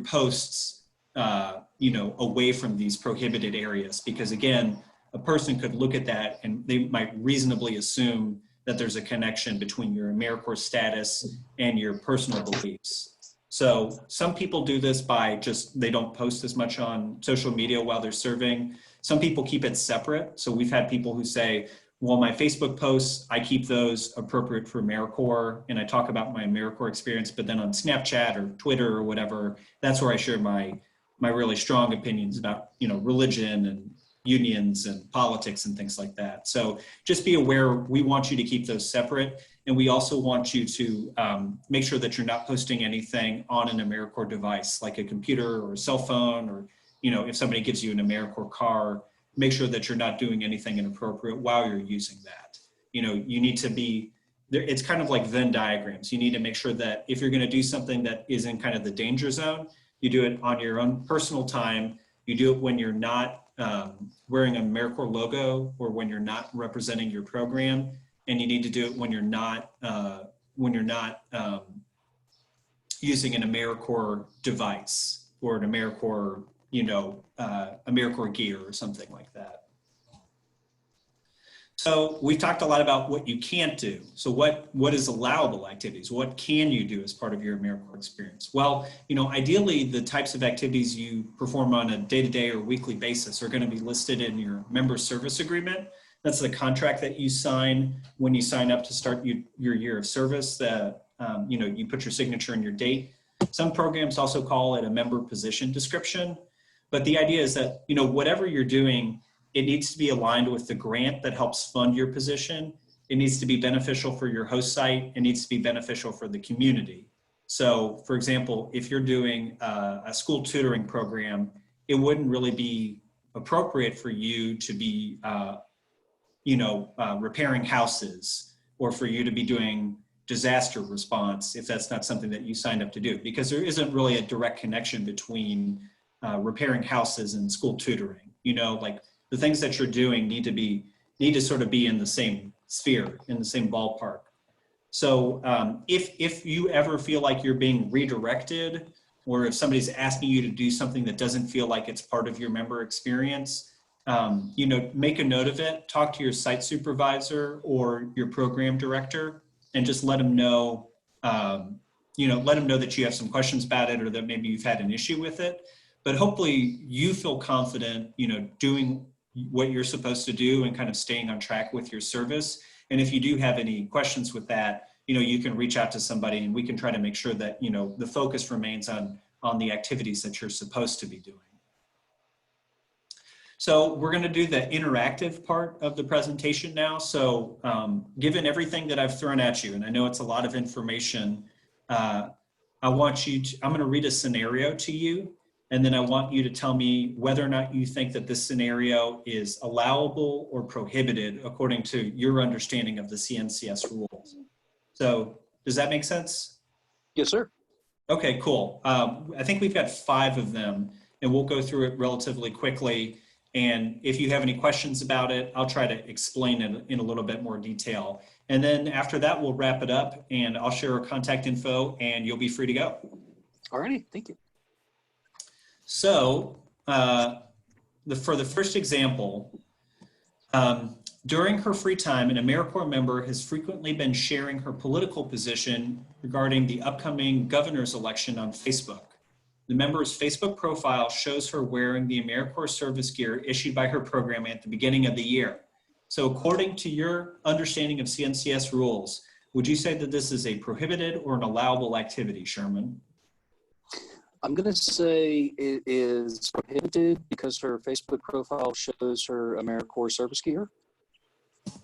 Speaker 1: posts away from these prohibited areas, because again, a person could look at that and they might reasonably assume that there's a connection between your AmeriCorps status and your personal beliefs. So some people do this by they don't post as much on social media while they're serving. Some people keep it separate. So we've had people who say, well, my Facebook posts, I keep those appropriate for AmeriCorps and I talk about my AmeriCorps experience, but then on Snapchat or Twitter or whatever, that's where I share my really strong opinions about, religion and unions and politics and things like that. So just be aware, we want you to keep those separate. And we also want you to make sure that you're not posting anything on an AmeriCorps device, like a computer or a cell phone, or, if somebody gives you an AmeriCorps car, make sure that you're not doing anything inappropriate while you're using that. You need to be, it's kind of like Venn diagrams. You need to make sure that if you're going to do something that is in kind of the danger zone, you do it on your own personal time. You do it when you're not wearing an AmeriCorps logo or when you're not representing your program, and you need to do it when you're not using an AmeriCorps device or an AmeriCorps, AmeriCorps gear or something like that. So we've talked a lot about what you can't do. So what is allowable activities? What can you do as part of your AmeriCorps experience? Well, ideally the types of activities you perform on a day-to-day or weekly basis are going to be listed in your member service agreement. That's the contract that you sign when you sign up to start your year of service, that you put your signature and your date. Some programs also call it a member position description. But the idea is that, whatever you're doing, it needs to be aligned with the grant that helps fund your position. It needs to be beneficial for your host site. It needs to be beneficial for the community. So for example, if you're doing a school tutoring program, it wouldn't really be appropriate for you to be, repairing houses, or for you to be doing disaster response if that's not something that you signed up to do, because there isn't really a direct connection between repairing houses and school tutoring. Like the things that you're doing need to sort of be in the same sphere, in the same ballpark. So if you ever feel like you're being redirected, or if somebody's asking you to do something that doesn't feel like it's part of your member experience, make a note of it, talk to your site supervisor or your program director, and just let them know, let them know that you have some questions about it, or that maybe you've had an issue with it. But hopefully you feel confident, doing what you're supposed to do and kind of staying on track with your service. And if you do have any questions with that, you can reach out to somebody and we can try to make sure that, the focus remains on the activities that you're supposed to be doing. So we're going to do the interactive part of the presentation now. So given everything that I've thrown at you, and I know it's a lot of information, I'm going to read a scenario to you, and then I want you to tell me whether or not you think that this scenario is allowable or prohibited according to your understanding of the CNCS rules. So does that make sense?
Speaker 2: Yes, sir.
Speaker 1: Okay, cool. I think we've got 5 of them, and we'll go through it relatively quickly. And if you have any questions about it, I'll try to explain it in a little bit more detail. And then after that, we'll wrap it up and I'll share our contact info and you'll be free to go.
Speaker 2: All righty, thank you.
Speaker 1: So for the first example, During her free time, an AmeriCorps member has frequently been sharing her political position regarding the upcoming governor's election on Facebook. The member's Facebook profile shows her wearing the AmeriCorps service gear issued by her program at the beginning of the year. So according to your understanding of CNCS rules, would you say that this is a prohibited or an allowable activity, Sherman?
Speaker 2: I'm going to say it is prohibited because her Facebook profile shows her AmeriCorps service gear.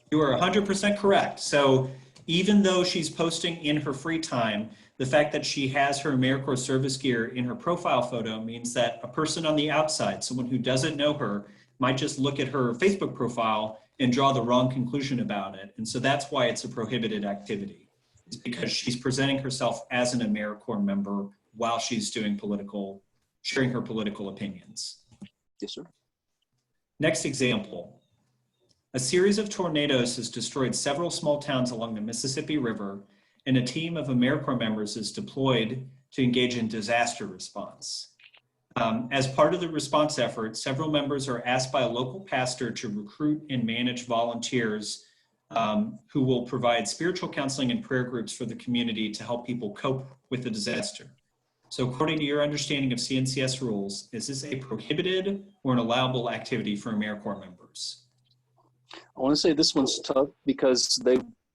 Speaker 1: You are 100% correct. So even though she's posting in her free time, the fact that she has her AmeriCorps service gear in her profile photo means that a person on the outside, someone who doesn't know her, might just look at her Facebook profile and draw the wrong conclusion about it. And so that's why it's a prohibited activity. It's because she's presenting herself as an AmeriCorps member while she's doing sharing her political opinions.
Speaker 2: Yes, sir.
Speaker 1: Next example. A series of tornadoes has destroyed several small towns along the Mississippi River, and a team of AmeriCorps members is deployed to engage in disaster response. As part of the response effort, several members are asked by a local pastor to recruit and manage volunteers who will provide spiritual counseling and prayer groups for the community to help people cope with the disaster. So according to your understanding of CNCS rules, is this a prohibited or an allowable activity for AmeriCorps members?
Speaker 2: I want to say this one's tough because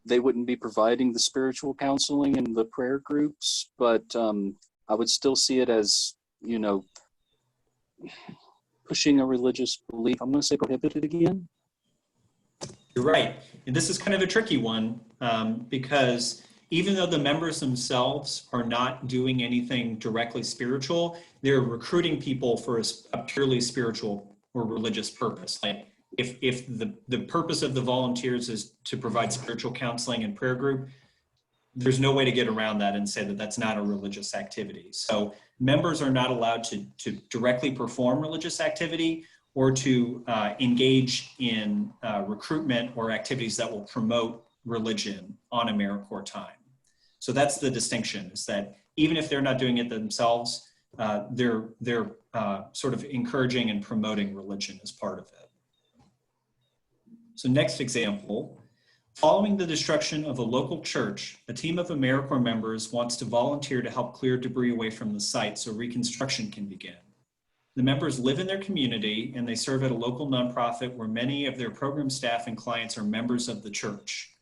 Speaker 2: they wouldn't be providing the spiritual counseling and the prayer groups, but I would still see it as, you know, pushing a religious belief. I'm going to say prohibited again.
Speaker 1: You're right. And this is kind of a tricky one because even though the members themselves are not doing anything directly spiritual, they're recruiting people for a purely spiritual or religious purpose. Like if the purpose of the volunteers is to provide spiritual counseling and prayer group, there's no way to get around that and say that that's not a religious activity. So members are not allowed to directly perform religious activity or to engage in recruitment or activities that will promote religion on AmeriCorps time. So that's the distinction, is that even if they're not doing it themselves, they're sort of encouraging and promoting religion as part of it. So next example, following the destruction of a local church, a team of AmeriCorps members wants to volunteer to help clear debris away from the site so reconstruction can begin. The members live in their community and they serve at a local nonprofit where many of their program staff and clients are members of the church.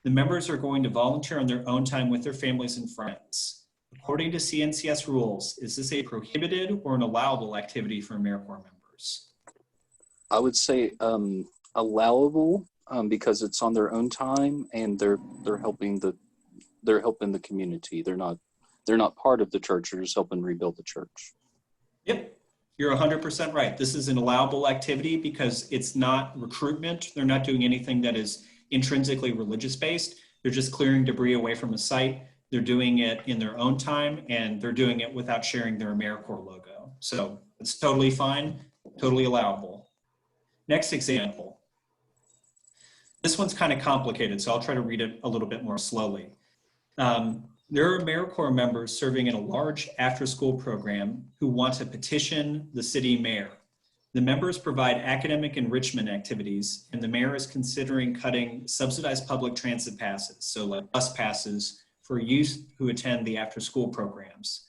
Speaker 1: The members are going to volunteer on their own time with their families and friends. According to CNCS rules, is this a prohibited or an allowable activity for AmeriCorps members?
Speaker 2: I would say allowable because it's on their own time and they're helping the community. They're not part of the church. They're just helping rebuild the church.
Speaker 1: Yep. You're 100% right. This is an allowable activity because it's not recruitment. They're not doing anything that is intrinsically religious based. They're just clearing debris away from a site. They're doing it in their own time and they're doing it without sharing their AmeriCorps logo. So it's totally fine, totally allowable. Next example. This one's kind of complicated, so I'll try to read it a little bit more slowly. There are AmeriCorps members serving in a large after-school program who want to petition the city mayor. The members provide academic enrichment activities, and the mayor is considering cutting subsidized public transit passes, so like bus passes for youth who attend the after-school programs.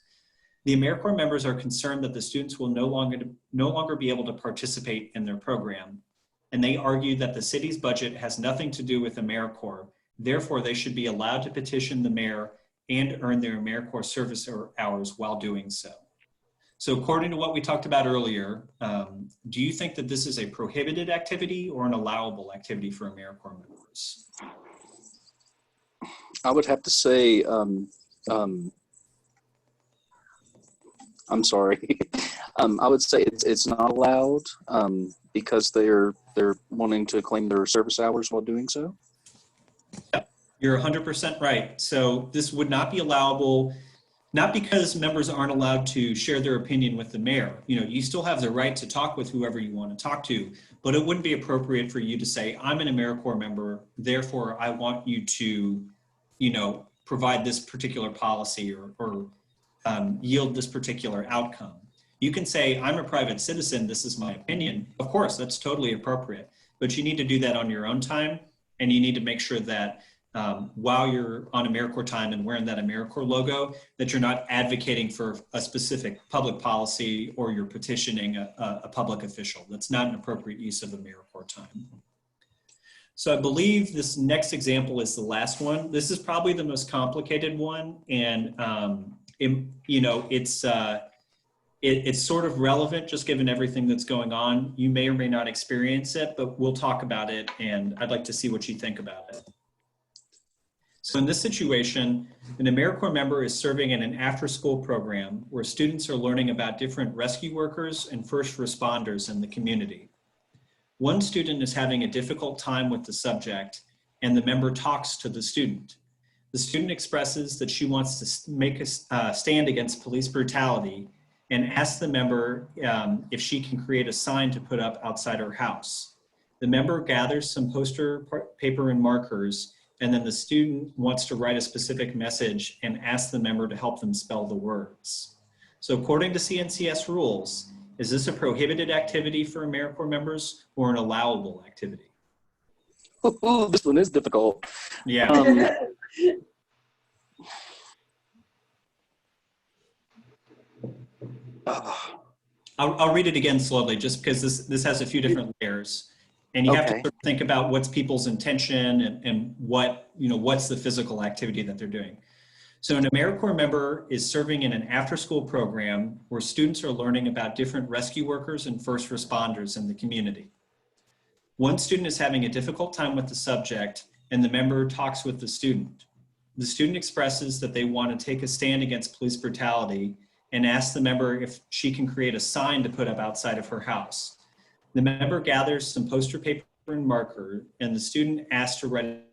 Speaker 1: The AmeriCorps members are concerned that the students will no longer be able to participate in their program, and they argue that the city's budget has nothing to do with AmeriCorps. Therefore, they should be allowed to petition the mayor and earn their AmeriCorps service hours while doing so. So according to what we talked about earlier, do you think that this is a prohibited activity or an allowable activity for AmeriCorps members?
Speaker 2: I would have to say, I'm sorry. I would say it's not allowed because they're wanting to claim their service hours while doing so.
Speaker 1: You're 100% right. So this would not be allowable, not because members aren't allowed to share their opinion with the mayor. You know, you still have the right to talk with whoever you want to talk to, but it wouldn't be appropriate for you to say, I'm an AmeriCorps member, therefore I want you to, you know, provide this particular policy or yield this particular outcome. You can say, I'm a private citizen, this is my opinion. Of course, that's totally appropriate. but you need to do that on your own time. And you need to make sure that while you're on AmeriCorps time and wearing that AmeriCorps logo, that you're not advocating for a specific public policy or you're petitioning a public official. That's not an appropriate use of AmeriCorps time. So I believe this next example is the last one. This is probably the most complicated one, and it's sort of relevant just given everything that's going on. You may or may not experience it, but we'll talk about it, and I'd like to see what you think about it. So in this situation, an AmeriCorps member is serving in an after-school program where students are learning about different rescue workers and first responders in the community. One student is having a difficult time with the subject, and the member talks to the student. The student expresses that she wants to make a stand against police brutality and asks the member if she can create a sign to put up outside her house. The member gathers some poster paper and markers, and then the student wants to write a specific message and asks the member to help them spell the words. So according to CNCS rules, is this a prohibited activity for AmeriCorps members or an allowable activity?
Speaker 2: Oh, this one is difficult.
Speaker 1: Yeah. I'll read it again slowly just because this has a few different layers. And you have to sort of think about what's people's intention and what's the physical activity that they're doing. So an AmeriCorps member is serving in an after-school program where students are learning about different rescue workers and first responders in the community. One student is having a difficult time with the subject, and the member talks with the student. The student expresses that they want to take a stand against police brutality and asks the member if she can create a sign to put up outside of her house. The member gathers some poster paper and marker, and the student asks to write.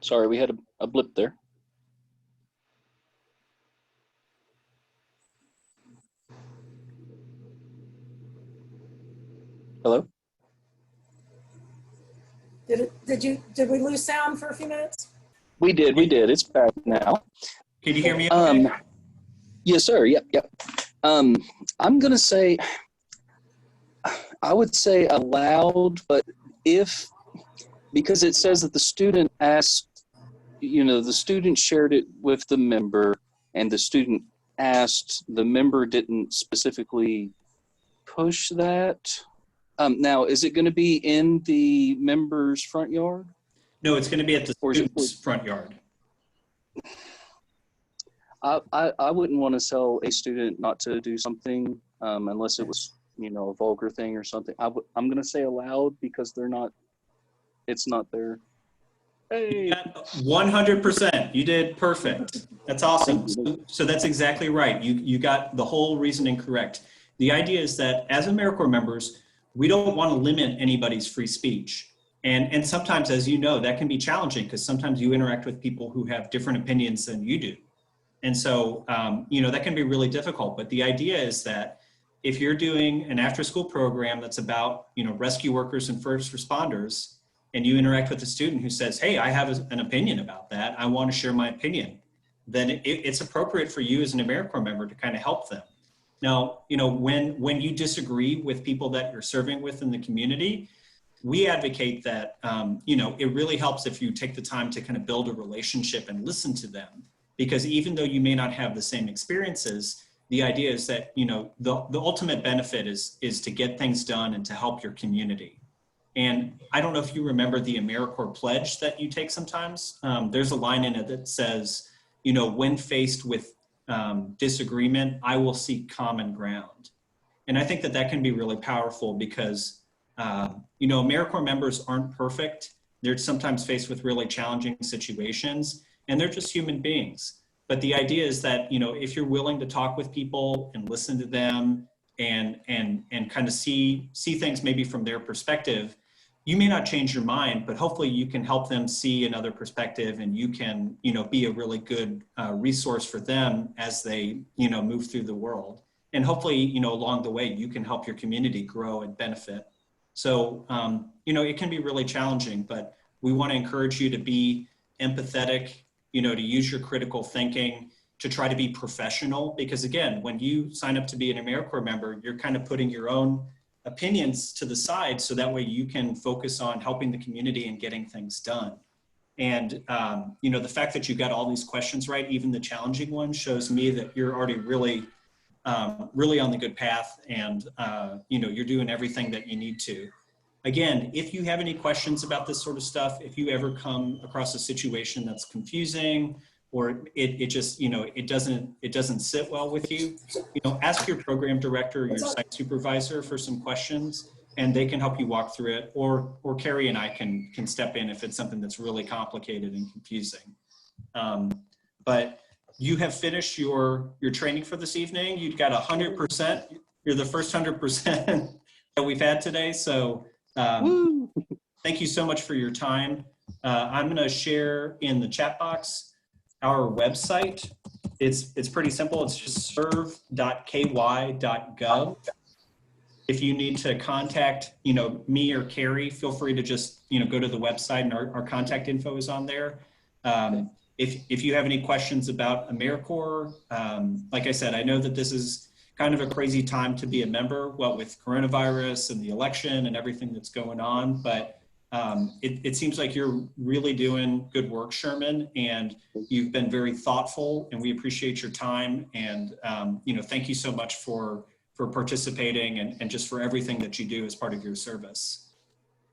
Speaker 2: Sorry, we had a blip there. Hello?
Speaker 4: Did we lose sound for a few minutes?
Speaker 2: We did. It's back now.
Speaker 1: Can you hear me okay?
Speaker 2: Yes, sir. Yep. I'm going to say, I would say allowed, but because it says that the student asked, the student shared it with the member and the student asked, the member didn't specifically push that. Now, is it going to be in the member's front yard?
Speaker 1: No, it's going to be at the student's front yard.
Speaker 2: I wouldn't want to tell a student not to do something unless it was, a vulgar thing or something. I'm going to say allowed because it's not their. Hey.
Speaker 1: 100%. You did perfect. That's awesome. So that's exactly right. You got the whole reasoning correct. The idea is that as AmeriCorps members, we don't want to limit anybody's free speech. And sometimes, as you know, that can be challenging because sometimes you interact with people who have different opinions than you do. And so, that can be really difficult. But the idea is that if you're doing an after-school program that's about, rescue workers and first responders, and you interact with a student who says, hey, I have an opinion about that, I want to share my opinion, then it's appropriate for you as an AmeriCorps member to kind of help them. Now, when you disagree with people that you're serving with in the community, we advocate that, it really helps if you take the time to kind of build a relationship and listen to them. Because even though you may not have the same experiences, the idea is that, the ultimate benefit is to get things done and to help your community. And I don't know if you remember the AmeriCorps pledge that you take sometimes. There's a line in it that says, when faced with disagreement, I will seek common ground. And I think that can be really powerful because, AmeriCorps members aren't perfect. They're sometimes faced with really challenging situations, and they're just human beings. But the idea is that, if you're willing to talk with people and listen to them and kind of see things maybe from their perspective, you may not change your mind, but hopefully you can help them see another perspective, and you can, be a really good resource for them as they, move through the world. And hopefully, along the way, you can help your community grow and benefit. So, it can be really challenging, but we want to encourage you to be empathetic, to use your critical thinking to try to be professional, because again, when you sign up to be an AmeriCorps member, you're kind of putting your own opinions to the side so that way you can focus on helping the community and getting things done. And you know, the fact that you got all these questions right, even the challenging ones, shows me that you're already really on the good path, and you know, you're doing everything that you need to. Again, if you have any questions about this sort of stuff, if you ever come across a situation that's confusing, or it just, you know, it doesn't sit well with you, you know, ask your program director or your site supervisor for some questions, and they can help you walk through it, or Carrie and I can step in if it's something that's really complicated and confusing. But you have finished your training for this evening. You've got 100%. You're the first 100% that we've had today. So thank you so much for your time. I'm going to share in the chat box our website. It's pretty simple. It's just serve.ky.gov. If you need to contact, you know, me or Carrie, feel free to just, you know, go to the website, and our contact info is on there. If you have any questions about AmeriCorps, like I said, I know that this is kind of a crazy time to be a member, what with coronavirus and the election and everything that's going on, but it seems like you're really doing good work, Sherman, and you've been very thoughtful, and we appreciate your time. And you know, thank you so much for participating and just for everything that you do as part of your service.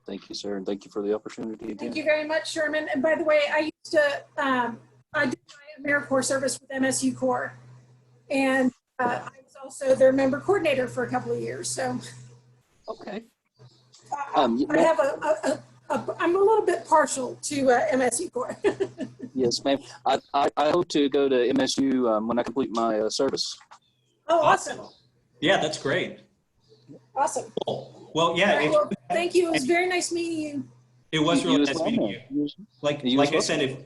Speaker 2: Thank you, sir, and thank you for the opportunity again.
Speaker 4: Thank you very much, Sherman. And by the way, I used to, I did my AmeriCorps service with MSU Corps, and I was also their member coordinator for a couple of years. So,
Speaker 2: Okay.
Speaker 4: I have I'm a little bit partial to MSU Corps.
Speaker 2: Yes, ma'am. I hope to go to MSU when I complete my service.
Speaker 4: Oh, awesome.
Speaker 1: Yeah, that's great.
Speaker 4: Awesome.
Speaker 1: Cool. Well, yeah.
Speaker 4: Right, well, thank you. It was very nice meeting you.
Speaker 1: It was really nice meeting
Speaker 2: well,
Speaker 1: you. Like I said,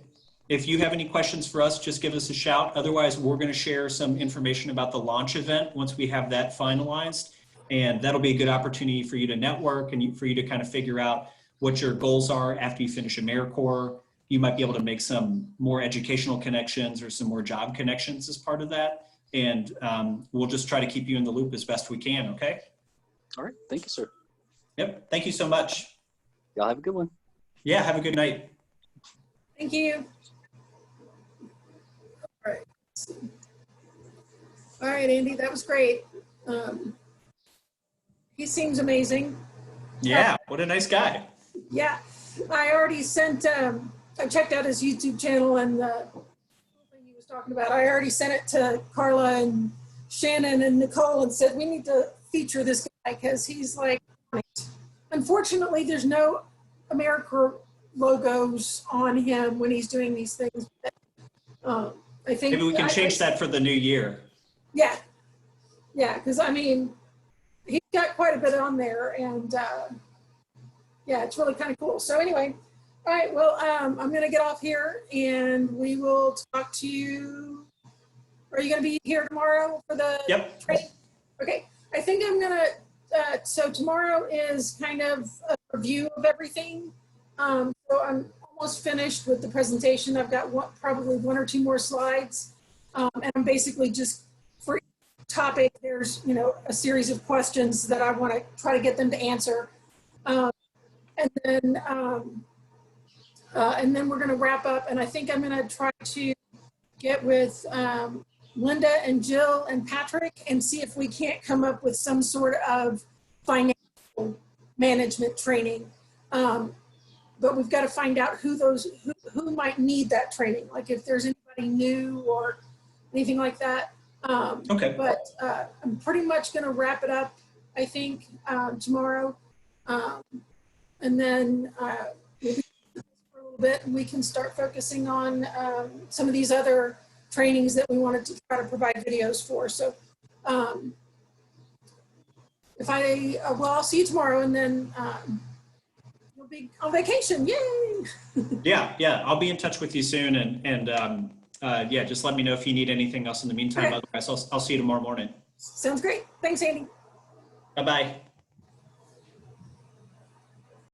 Speaker 1: if you have any questions for us, just give us a shout. Otherwise, we're going to share some information about the launch event once we have that finalized. And that'll be a good opportunity for you to network and for you to kind of figure out what your goals are after you finish AmeriCorps. You might be able to make some more educational connections or some more job connections as part of that. And we'll just try to keep you in the loop as best we can, okay?
Speaker 2: All right. Thank you, sir.
Speaker 1: Yep. Thank you so much.
Speaker 2: Y'all have a good one.
Speaker 1: Yeah, have a good night.
Speaker 4: Thank you. All right. All right, Andy, that was great. He seems amazing.
Speaker 1: Yeah, what a nice guy.
Speaker 4: Yeah, I already sent, I checked out his YouTube channel and the thing he was talking about. I already sent it to Carla and Shannon and Nicole and said, we need to feature this guy because he's like, unfortunately, there's no AmeriCorps logos on him when he's doing these things. I think
Speaker 1: Maybe we can change that for the new year.
Speaker 4: Yeah, yeah, because I mean, he's got quite a bit on there, and yeah, it's really kind of cool. So anyway, all right, well, I'm going to get off here, and we will talk to you. Are you going to be here tomorrow for the training? Okay, I think I'm going to, so tomorrow is kind of a review of everything. So I'm almost finished with the presentation. I've got probably one or two more slides, and I'm basically just, for each topic, there's, you know, a series of questions that I want to try to get them to answer. And then we're going to wrap up, and I think I'm going to try to get with Linda and Jill and Patrick and see if we can't come up with some sort of financial management training. But we've got to find out who might need that training, like if there's anybody new or anything like that.
Speaker 1: Okay.
Speaker 4: But I'm pretty much going to wrap it up, I think, tomorrow. And then we'll be for a little bit, and we can start focusing on some of these other trainings that we wanted to try to provide videos for. So I'll see you tomorrow, and then you'll be on vacation. Yay!
Speaker 1: Yeah, I'll be in touch with you soon, and yeah, just let me know if you need anything else in the meantime.
Speaker 4: Okay.
Speaker 1: Otherwise, I'll see you tomorrow morning.
Speaker 4: Sounds great. Thanks, Andy.
Speaker 1: Bye-bye.